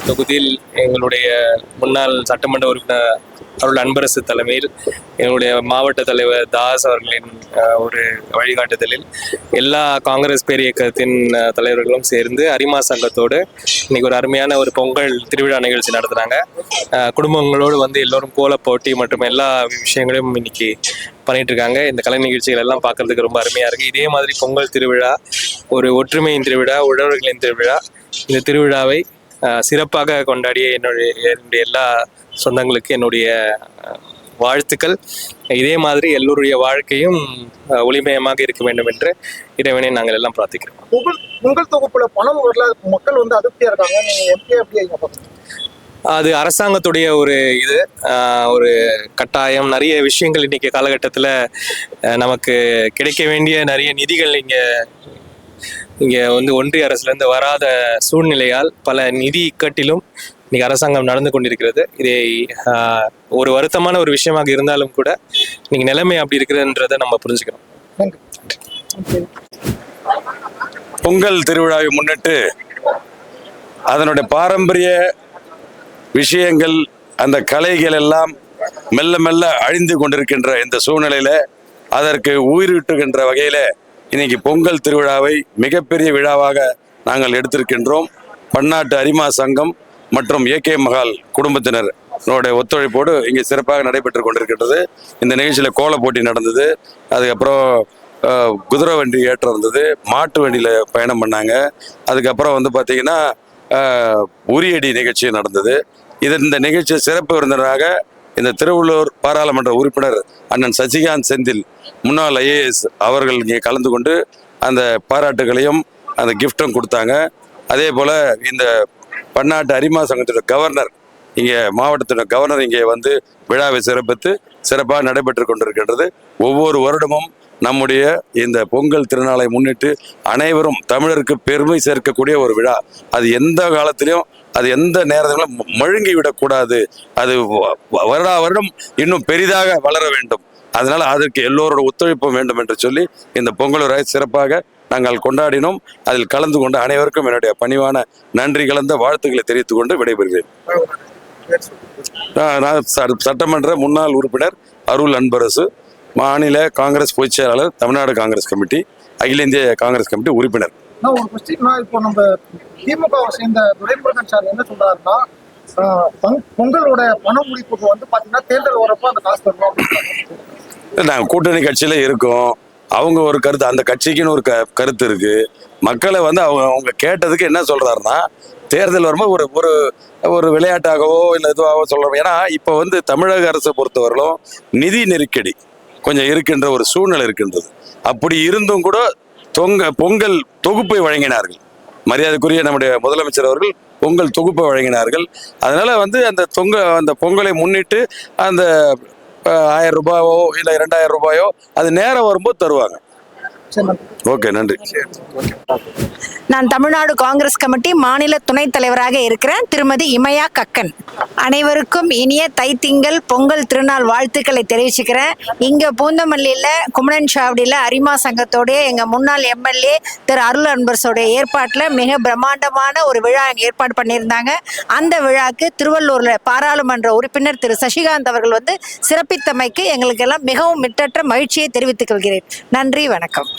தொகுதியில் எங்களுடைய முன்னாள் சட்டமன்ற உறுப்பினர் அருள் அன்பரசு தலைமையில் எங்களுடைய மாவட்ட தலைவர் தாஸ் அவர்களின் ஒரு வழிகாட்டுதலில் எல்லா காங்கிரஸ் பேரியக்கத்தின் தலைவர்களும் சேர்ந்து அரிமா சங்கத்தோடு இன்னைக்கு ஒரு அருமையான ஒரு பொங்கல் திருவிழா நிகழ்ச்சி நடத்துனாங்க. குடும்பங்களோடு வந்து எல்லோரும் கோல போட்டி மற்றும் எல்லா விஷயங்களையும் இன்னைக்கு பண்ணிட்டு இருக்காங்க. இந்த கலை நிகழ்ச்சிகள் எல்லாம் பார்க்கறதுக்கு ரொம்ப அருமையா இருக்கு. இதே மாதிரி பொங்கல் திருவிழா ஒரு ஒற்றுமையின் திருவிழா, உழவர்களின் திருவிழா. இந்த திருவிழாவை சிறப்பாக கொண்டாடிய என்னுடைய எல்லா சொந்தங்களுக்கு என்னுடைய வாழ்த்துக்கள். இதே மாதிரி எல்லோருடைய வாழ்க்கையும் ஒளிமயமாக இருக்க வேண்டும் என்று இறைவனை நாங்கள் எல்லாம் பிரார்த்திக்கிறோம். பொங்கல் தொகுப்புல பணம் வரல, மக்கள் வந்து அதிருப்தியா இருக்காங்க. அது அரசாங்கத்துடைய ஒரு ஒரு கட்டாயம். நிறைய விஷயங்கள் இன்னைக்கு காலகட்டத்தில் நமக்கு கிடைக்க வேண்டிய நிறைய நிதிகள் இங்கே வந்து ஒன்றிய அரசுலேருந்து வராத சூழ்நிலையால் பல நிதி இக்கட்டிலும் இன்னைக்கு அரசாங்கம் நடந்து கொண்டிருக்கிறது. இதை ஒரு வருத்தமான ஒரு விஷயமாக இருந்தாலும் கூட இன்னைக்கு நிலைமை அப்படி இருக்குதுன்றதை நம்ம புரிஞ்சுக்கிறோம். பொங்கல் திருவிழாவை முன்னிட்டு அதனுடைய பாரம்பரிய விஷயங்கள், அந்த கலைகள் எல்லாம் மெல்ல மெல்ல அழிந்து கொண்டிருக்கின்ற இந்த சூழ்நிலையில அதற்கு உயிரிட்டுகின்ற வகையில இன்னைக்கு பொங்கல் திருவிழாவை மிகப்பெரிய விழாவாக நாங்கள் எடுத்திருக்கின்றோம். பன்னாட்டு அரிமா சங்கம் மற்றும் ஏகே மகால் குடும்பத்தினரோட ஒத்துழைப்போடு இங்கே சிறப்பாக நடைபெற்று கொண்டிருக்கின்றது. இந்த நிகழ்ச்சியில் கோல போட்டி நடந்தது, அதுக்கப்புறம் குதிரை வண்டி ஏற்றம் இருந்தது, மாட்டு வண்டியில் பயணம் பண்ணாங்க, அதுக்கப்புறம் வந்து பார்த்திங்கன்னா உரியடி நிகழ்ச்சி நடந்தது. இந்த நிகழ்ச்சி சிறப்பு விருந்தினராக இந்த திருவள்ளூர் பாராளுமன்ற உறுப்பினர் அண்ணன் சசிகாந்த் செந்தில் முன்னாள் ஐஏஎஸ் அவர்கள் இங்கே கலந்து கொண்டு அந்த பாராட்டுகளையும் அந்த கிஃப்டும் கொடுத்தாங்க. அதே போல் இந்த பன்னாட்டு அரிமா சங்கத்தோட கவர்னர், இங்கே மாவட்டத்தோட கவர்னர் இங்கே வந்து விழாவை சிறப்பாக நடைபெற்று கொண்டிருக்கின்றது. ஒவ்வொரு வருடமும் நம்முடைய இந்த பொங்கல் திருநாளை முன்னிட்டு அனைவரும் தமிழருக்கு பெருமை சேர்க்கக்கூடிய ஒரு விழா. அது எந்த காலத்திலையும், அது எந்த நேரத்திலும் மழுங்கி விடக்கூடாது. அது வருடம் இன்னும் பெரிதாக வளர வேண்டும். அதனால அதற்கு எல்லோரோட ஒத்துழைப்பு வேண்டும் என்று சொல்லி இந்த பொங்கல் விழாவை சிறப்பாக நாங்கள் கொண்டாடினோம். அதில் கலந்து கொண்ட அனைவருக்கும் என்னுடைய பணிவான நன்றி கலந்த வாழ்த்துக்களை தெரிவித்துக் கொண்டு விடைபெறுகிறேன். நான் சட்டமன்ற முன்னாள் உறுப்பினர் அருள் அன்பரசு, மாநில காங்கிரஸ் பொதுச் செயலாளர், தமிழ்நாடு காங்கிரஸ் கமிட்டி, அகில இந்திய காங்கிரஸ் கமிட்டி உறுப்பினர். இப்போ நம்ம திமுக சேர்ந்த துரைமுருகன் சார் என்ன சொல்றாருன்னா, பொங்கலோட பண முடிப்புக்கு வந்து பாத்தீங்கன்னா தேர்தல் வரப்போ அந்த காசு தருவோம். நாங்கள் கூட்டணி கட்சியில இருக்கோம். அவங்க ஒரு கருத்து, அந்த கட்சிக்குன்னு ஒரு கருத்து இருக்கு. மக்களை வந்து அவங்க கேட்டதுக்கு என்ன சொல்றாருன்னா, தேர்தல் வரும்போது ஒரு ஒரு விளையாட்டாகவோ இல்லை இதுவாகவோ சொல்றோம். ஏன்னா இப்போ வந்து தமிழக அரசை பொறுத்தவரையிலும் நிதி நெருக்கடி கொஞ்சம் இருக்கின்ற ஒரு சூழ்நிலை இருக்கின்றது. அப்படி இருந்தும் கூட பொங்கல் தொகுப்பை வழங்கினார்கள். மரியாதைக்குரிய நம்முடைய முதலமைச்சர் அவர்கள் பொங்கல் தொகுப்பை வழங்கினார்கள். அதனால வந்து அந்த பொங்கலை முன்னிட்டு அந்த 1000 ரூபாயோ இல்லை 2000 ரூபாயோ அது நேரம் வரும்போது தருவாங்க. ஓகே, நன்றி. நான் தமிழ்நாடு காங்கிரஸ் கமிட்டி மாநில துணைத் தலைவராக இருக்கிறேன், திருமதி இமயா கக்கன். அனைவருக்கும் இனிய தைத்திங்கள் பொங்கல் திருநாள் வாழ்த்துக்களை தெரிவிச்சுக்கிறேன். இங்கே பூந்தமல்லியில் குமணன் சாவடியில் அரிமா சங்கத்தோடைய எங்கள் முன்னாள் எம்எல்ஏ திரு அருள் அன்பரசோடைய ஏற்பாட்டில் மிக பிரம்மாண்டமான ஒரு விழா ஏற்பாடு பண்ணியிருந்தாங்க. அந்த விழாக்கு திருவள்ளூரில் பாராளுமன்ற உறுப்பினர் திரு சசிகாந்த் அவர்கள் வந்து சிறப்பித்தமைக்கு எங்களுக்கெல்லாம் மிகவும் மிட்டற்ற மகிழ்ச்சியை தெரிவித்துக் கொள்கிறேன். நன்றி, வணக்கம்.